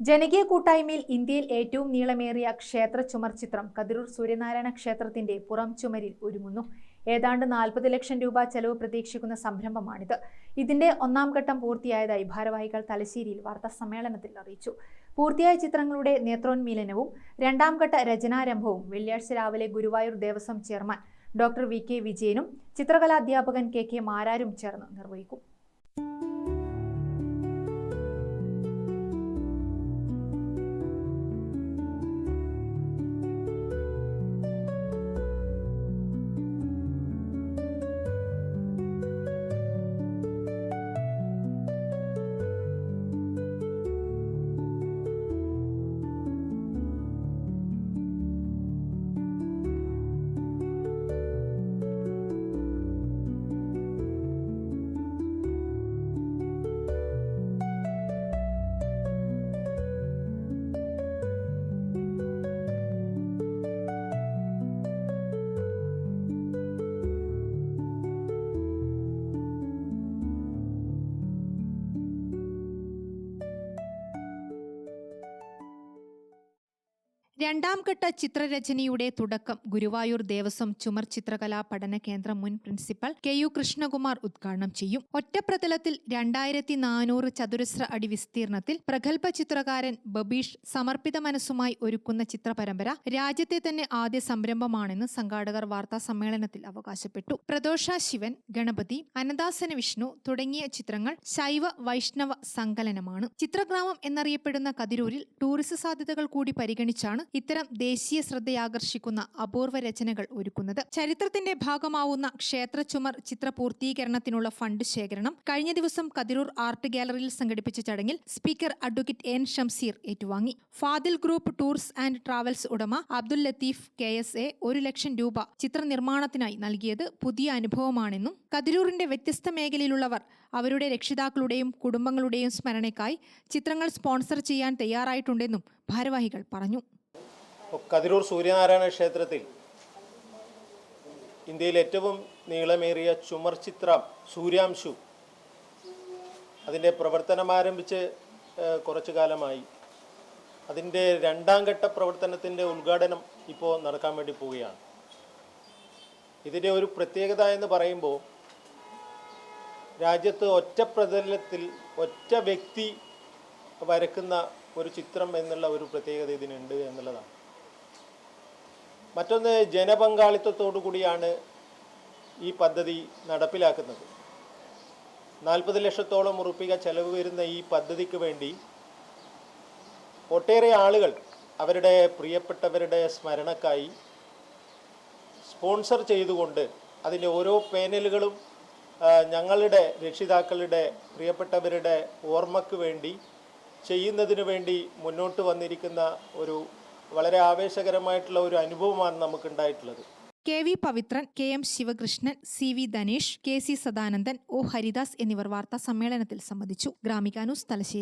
ജനകീയ കൂട്ടായ്മയിൽ ഇന്ത്യയിൽ ഏറ്റവും നീളമേറിയ ക്ഷേത്ര ചുമർ ചിത്രം കതിരൂർ സൂര്യനാരായണ ക്ഷേത്രത്തിന്റെ പുറം ചുമരിൽ ഒരുങ്ങുന്നു. ഏതാണ്ട് 40 ലക്ഷം രൂപ ചെലവ് പ്രതീക്ഷിക്കുന്ന സംരംഭമാണിത്. ഇതിന്റെ ഒന്നാം ഘട്ടം പൂർത്തിയായതായി ഭാരവാഹികൾ തലശ്ശേരിയിൽ വാർത്താസമ്മേളനത്തിൽ അറിയിച്ചു. പൂർത്തിയായ ചിത്രങ്ങളുടെ നേത്രോന്മീലനവും രണ്ടാം ഘട്ട രചനാരംഭവും വെള്ളിയാഴ്ച രാവിലെ Guruvayur Devaswom chairman doctor V K വിജയനും ചിത്രകലാധ്യാപകൻ കെ കെ മാരാരും ചേർന്ന് നിർവഹിക്കും. രണ്ടാം ഘട്ട ചിത്രരചനയുടെ തുടക്കം ഗുരുവായൂർ ദേവസ്വം ചുമർ ചിത്രകലാ പഠന കേന്ദ്രം മുൻ പ്രിൻസിപ്പൽ കെ യു കൃഷ്ണകുമാർ ഉദ്ഘാടനം ചെയ്യും. ഒറ്റപ്രതലത്തിൽ 2400 ചതുരശ്ര അടി വിസ്തീർണത്തിൽ പ്രഗത്ഭ ചിത്രകാരൻ ബബീഷ് സമർപ്പിത മനസ്സുമായി ഒരുക്കുന്ന ചിത്രപരമ്പര രാജ്യത്തെ തന്നെ ആദ്യ സംരംഭമാണെന്ന് സംഘാടകർ വാർത്താ സമ്മേളനത്തിൽ അവകാശപ്പെട്ടു. പ്രദോഷ ശിവൻ, ഗണപതി, അനന്താസന വിഷ്ണു തുടങ്ങിയ ചിത്രങ്ങൾ ശൈവ വൈഷ്ണവ സങ്കലനമാണ്. ചിത്രഗ്രാമം എന്നറിയപ്പെടുന്ന കതിരൂരിൽ ടൂറിസ്റ്റ് സാധ്യതകൾ കൂടി പരിഗണിച്ചാണ് ഇത്തരം ദേശീയ ശ്രദ്ധയാകർഷിക്കുന്ന അപൂർവ രചനകൾ ഒരുക്കുന്നത്. ചരിത്രത്തിന്റെ ഭാഗമാവുന്ന ക്ഷേത്ര ചുമർ ചിത്ര പൂർത്തീകരണത്തിനുള്ള ഫണ്ട് ശേഖരണം കഴിഞ്ഞ ദിവസം കതിരൂർ ആർട്ട് ഗാലറിയിൽ സംഘടിപ്പിച്ച ചടങ്ങിൽ സ്പീക്കർ അഡ്വക്കേറ്റ് എൻ ഷംസീർ ഏറ്റുവാങ്ങി. Fadil group tours and travels ഉടമ അബ്ദുൽ ലത്തീഫ് KSA 1 ലക്ഷം രൂപ ചിത്ര നിർമ്മാണത്തിനായി നൽകിയത് പുതിയ അനുഭവമാണെന്നും കതിരൂരിന്റെ വ്യത്യസ്ത മേഖലയിലുള്ളവർ അവരുടെ രക്ഷിതാക്കളുടെയും കുടുംബങ്ങളുടെയും സ്മരണയ്ക്കായി ചിത്രങ്ങൾ സ്പോൺസർ ചെയ്യാൻ തയ്യാറായിട്ടുണ്ടെന്നും ഭാരവാഹികൾ പറഞ്ഞു. കതിരൂർ സൂര്യനാരായണ ക്ഷേത്രത്തിൽ ഇന്ത്യയിൽ ഏറ്റവും നീളമേറിയ ചുമർ ചിത്രം സൂര്യാംശു അതിൻ്റെ പ്രവർത്തനം ആരംഭിച്ച് കുറച്ചു കാലമായി. അതിൻ്റെ രണ്ടാം ഘട്ട പ്രവർത്തനത്തിൻ്റെ ഉദ്ഘാടനം ഇപ്പോൾ നടക്കാൻ വേണ്ടി പോവുകയാണ്. ഇതിൻ്റെ ഒരു പ്രത്യേകത എന്ന് പറയുമ്പോൾ രാജ്യത്ത് ഒറ്റ പ്രതലത്തിൽ ഒറ്റ വ്യക്തി വരക്കുന്ന ഒരു ചിത്രം എന്നുള്ള ഒരു പ്രത്യേകത ഇതിനുണ്ട് എന്നുള്ളതാണ്. മറ്റൊന്ന്, ജനപങ്കാളിത്തത്തോടു കൂടിയാണ് ഈ പദ്ധതി നടപ്പിലാക്കുന്നത്. 40 ലക്ഷത്തോളം ഉറുപ്പിക ചെലവ് വരുന്ന ഈ പദ്ധതിക്ക് വേണ്ടി ഒട്ടേറെ ആളുകൾ അവരുടെ പ്രിയപ്പെട്ടവരുടെ സ്മരണക്കായി സ്പോൺസർ ചെയ്തുകൊണ്ട് അതിൻ്റെ ഓരോ പാനലുകളും ഞങ്ങളുടെ രക്ഷിതാക്കളുടെ പ്രിയപ്പെട്ടവരുടെ ഓർമ്മയ്ക്ക് വേണ്ടി ചെയ്യുന്നതിന് വേണ്ടി മുന്നോട്ട് വന്നിരിക്കുന്ന ഒരു വളരെ ആവേശകരമായിട്ടുള്ള ഒരു അനുഭവമാണ് നമുക്കുണ്ടായിട്ടുള്ളത്. KV Pavithran, KM Sivakrishnan, CV Dhanesh, KC Sadanandan, O Haridas എന്നിവർ വാർത്താ സമ്മേളനത്തിൽ സംബന്ധിച്ചു. ഗ്രാമിക ന്യൂസ്, തലശ്ശേരി.